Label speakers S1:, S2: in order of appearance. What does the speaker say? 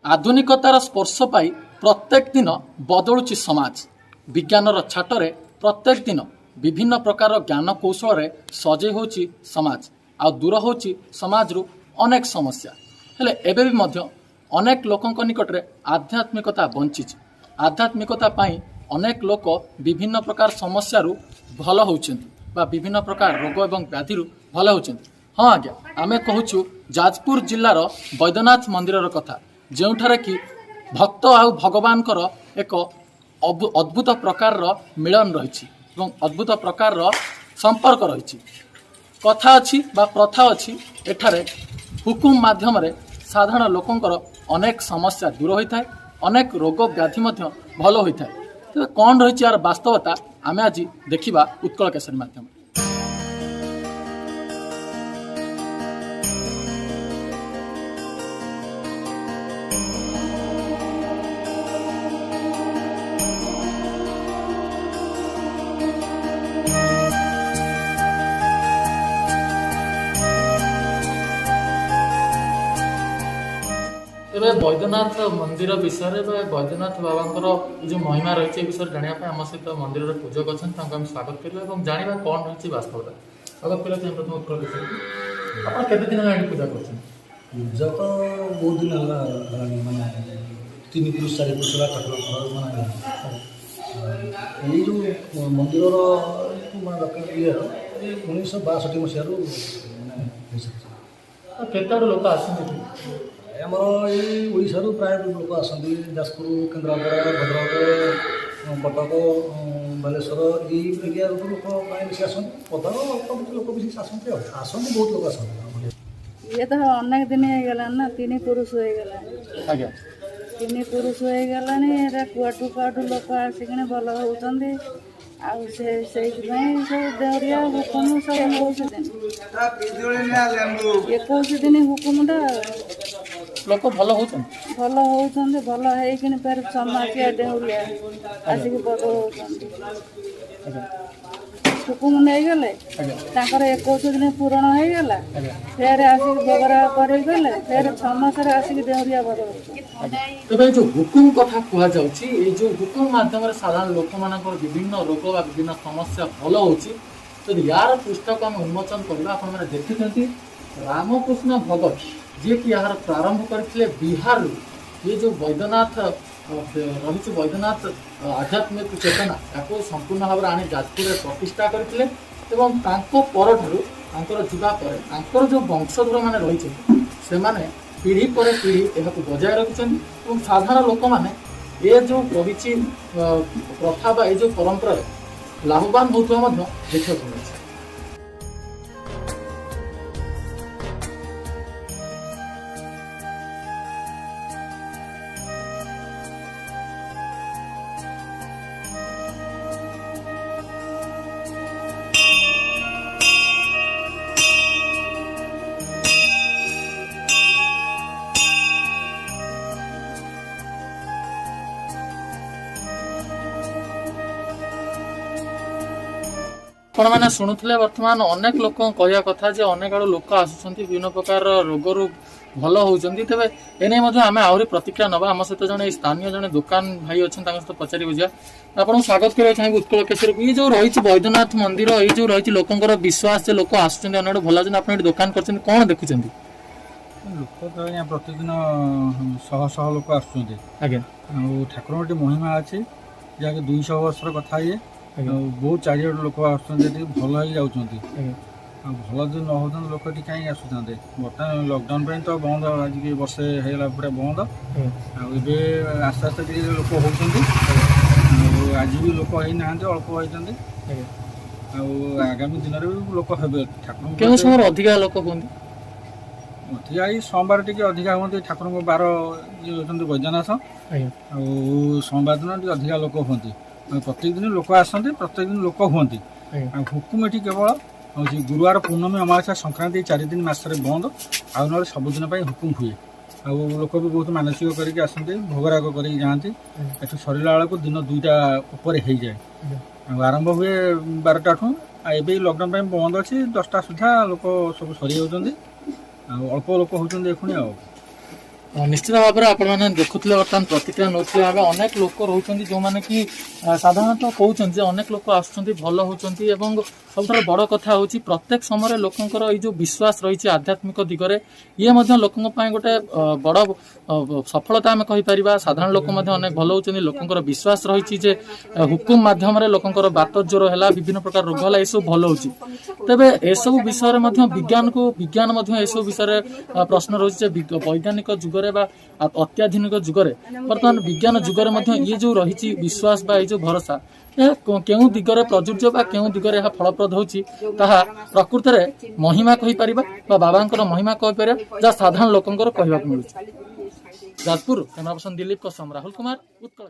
S1: आधुनिकतार स्पर्श पाई प्रत्येक दिन बदलुची समाज। विज्ञानर छाटरे प्रत्येक दिन विभिन्न प्रकार ज्ञान कौशल सजे होची समाज आ दूर होची समाज रु अनेक समस्या हेले एबे भी मध्य अनेक लोकंक निकटरे आध्यात्मिकता बंची। आध्यात्मिकता पाई अनेक लोक विभिन्न प्रकार समस्या रु भल होउछन्ति बा विभिन्न प्रकार रोग एवं व्याधि रु भल होउछन्ति। हाँ आज्ञा आमे कहूछु जाजपुर जिल्लार वैद्यनाथ मंदिर कथा जोठारे कि भक्त आउ भगवान एक अद्भुत प्रकार मिलन रही अद्भुत प्रकार संपर्क रही कथा अच्छी बा प्रथा अच्छी एठारे हुकुम माध्यम साधारण लोकंकर अनेक समस्या दूर होता है अनेक रोग व्याधि भल होता है। तो कौन रही यार वास्तवता आमे आज देखा उत्कल केसरी माध्यम। तेरे वैद्यनाथ मंदिर विषय वैद्यनाथ बाबा जो महिमा रही विषय जाना आम सहित मंदिर पूजक अच्छा हम स्वागत करें और जाना कौन रही वास्तवता स्वागत करें प्रथम उत्तर विषय आप केते दिन पूजा कर
S2: पूजा तो बहुत दिन माने 3 पुरुष 4 पुरुष ठाकुर जो मंदिर ये 1962 मसीह
S1: केते लोक आसती
S2: आमर ये प्राय लोक आसती जाजपुर केन्द्रापड़ा भद्रक कटक बालेश्वर ये एरिया लोक प्राय बेसी आसती पदर लोक बेसी आसती आसती बहुत लोग आसती।
S3: ये तो अनेक दिन हो ना 3 पुरुष हो गला 3 पुरुष हो गला कुआटू कुआटू लोक आसिक भल होती सब देवरिया हुकुम सब 21 दिन हुकुमटा
S1: लोक भल होती
S3: भल होकिन फेर समाजिया डेउरिया आसिक बद होती हुकुम नहीं गले 21 दिन पूरण हो गला फेर आसिक बगरा करगले फेर 6 मास आसिक देवरिया बद
S1: तेज जो हुकुम कथा कह जो हुकुम माध्यम साधारण लोक मान विभिन्न रोग विभिन्न समस्या भल हो यार पुस्तक आम उन्मोचन करवा आप देखते रामकृष्ण भगत जी कि यार प्रारंभ करते बिहार ये जो वैद्यनाथ रही वैद्यनाथ आध्यात्मिक चेतना या संपूर्ण भाव में आनी जाजपुर प्रतिष्ठा करते पर जो वंशधर मैंने रही से पीढ़ी पर पीढ़ी यह बजाय रखिंट साधारण लोक मैंने ये जो रही प्रथा बा जो परंपरा लाभवान होता देखा मिले। मैंने शुणुले बर्तमान अनेक लोक कहया कथा जे अनेक आड़ लोक आसुँच विभिन्न प्रकार रोगर भल होती तेज एने आम आहरी प्रतिक्रिया नवा आम सहित जड़े स्थानीय जड़े दुकान भाई अच्छा सहित पचारि बुझा आपको स्वागत करा चाहिए उत्कल केसरी को। ये जो रही वैद्यनाथ मंदिर ये जो रही लोकंर विश्वास जो लोक आसुँच अनेक भल आप दुकान कर कौन देखुं
S4: लोक तो यहाँ प्रतिदिन शह शह लोक आज्ञा ठाकुर गोटे महिमा अच्छी जहाँकि 200 वर्षर कथा ये बहुत चारिड़ लोक आसुँच भल हो जाती भल जो न हो लोक कहीं आसुँच बर्तमान लकडाउन तो बंद आज वर्षे होगा पूरा बंद आस्ते आस्ते लोक होती आज भी लोक होना अल्प होती आगामी दिन में भी लोक हे ठाकुर
S1: अधिका लोक
S4: अधिका ये सोमवार टी अधिका हमें ठाकुर बार ये वैद्यनाथ सोमवार दिन टी अधिका लोक होती प्रत्येक दिन लोक आसती प्रत्येक दिन लोक होती हुकुम ये केवल हूँ गुरुवार पूर्णमी अमावस्या संक्रांति 4 दिन मसरे बंद आ ना सबुदिन हुकुम हुए आ लोक भी बहुत मानसिक करके आसती भोगराग कर जाती एठू सरला बेलू दिन 2टा उपर हो जाए आरंभ हुए 12टा ठूँ एवं लकडाउन बंद अच्छी 10टा सुधा लोक सब सरी जाती अल्प लोक होती देखुणी
S1: निश्चित भाव में आपण मैंने देखुले बर्तमान प्रतिक्रिया नौते भाव अनेक लोक रोच जो मैंने कि साधारणतः कहते अनेक लोक आसुँच भल होती सब बड़ कथा हूँ प्रत्येक समय लोकंर ये विश्वास रही आध्यात्मिक दिगरे ये लोकों गोटे बड़ सफलता आम कहीपर साधारण लोक अनेक भल होती लोकंर विश्वास रही हुकुम मध्यम लोकंर बात ज्वर है विभिन्न प्रकार रोग है यह भल हो तेरे एसबू विषय विज्ञान को विज्ञान एसबू विषय प्रश्न रही वैज्ञानिक जुगरे अत्याधुनिक जुगरे बर्तमान विज्ञान जुगरे ये जो रही विश्वास बा जो भरोसा केउ दिगरे प्रजुज्य बा केउ दिगरे यह फलप्रद होची ताहा प्रकृत में महिमा कहि परिबा बा बाबांकर महिमा कहि परिबा जा साधारण लोकंकर कहबाक मिलुची। जाजपुर कैमरा पर्सन दिलीप कसम राहुल कुमार उत्कल।